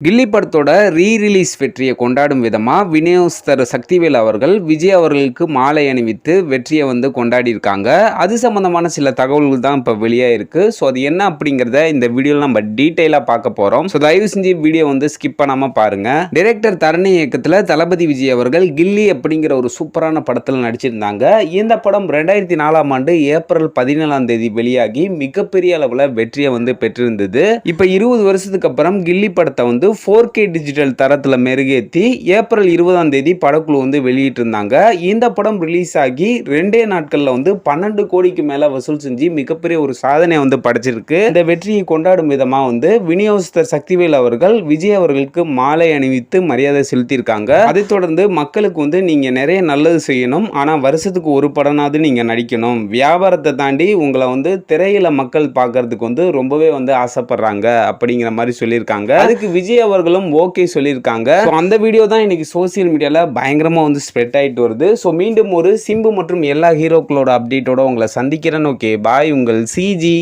கில்லி படத்தோட ரீ-ரிலீஸ் வெற்றியை கொண்டாடும் விதமா விநியோகஸ்தர் சக்திவேல் அவர்கள் விஜய் அவர்களுக்கு மாலை அணிவித்து வெற்றியை கொண்டாடியிருக்காங்க. அது சம்பந்தமான சில தகவல்கள் தான் இப்போ வெளியாயிருக்கு. ஸோ அது என்ன அப்படிங்கிறத இந்த வீடியோவில் நம்ம டீட்டெயிலாக பார்க்க போகிறோம். ஸோ தயவு செஞ்சு வீடியோ ஸ்கிப் பண்ணாமல் பாருங்க. டைரக்டர் தரணி இயக்கத்தில் தளபதி விஜய் அவர்கள் கில்லி அப்படிங்கிற ஒரு சூப்பரான படத்தில் நடிச்சிருந்தாங்க. இந்த படம் 2004ஆம் ஆண்டு ஏப்ரல் 17ஆம் தேதி வெளியாகி மிகப்பெரிய அளவில் வெற்றியை பெற்றிருந்தது. இப்போ 20 வருஷத்துக்கு அப்புறம் கில்லி படத்தை 4K டிஜிட்டல் தரத்துல மெருகேத்தி ஏப்ரல் 20ஆம் தேதி படக்குழு வெளியிட்டிருந்தாங்க. இந்த படம் ரிலீஸ் ஆகி 2 நாட்கள்ல 12 கோடிக்கு மேல வசூல் செஞ்சு மிகப்பெரிய ஒரு சாதனை படைச்சிருக்கு. இந்த வெற்றியை கொண்டாடும் விதமா விநியோகஸ்தர் சக்திவேல் அவர்கள் விஜய் அவர்களுக்கு மாலை அணிவித்து மரியாதை செலுத்தியிருக்காங்க. அதைத் தொடர்ந்து மக்களுக்கு நீங்க நிறைய நல்லது செய்யணும், ஆனா வருஷத்துக்கு ஒரு படமாவது நீங்க நடிக்கணும், வியாபாரத்தை தாண்டி உங்களை திரையில மக்கள் பார்க்கறதுக்கு ரொம்பவே ஆசைப்படுறாங்க அப்படிங்கிற மாதிரி சொல்லியிருக்காங்க. அதுக்கு விஜய் அவர்களும் ஓகே சொல்லியிருக்காங்க. அந்த வீடியோ தான் இன்னைக்கு சோசியல் மீடியால பயங்கரமா ஸ்ப்ரெட் ஆயிட்டு வருது. ஸோ மீண்டும் ஒரு சிம்பு மற்றும் எல்லா ஹீரோக்களோட அப்டேட்டோட உங்களை சந்திக்கிறேன். ஓகே பாய், உங்கள் சிஜி.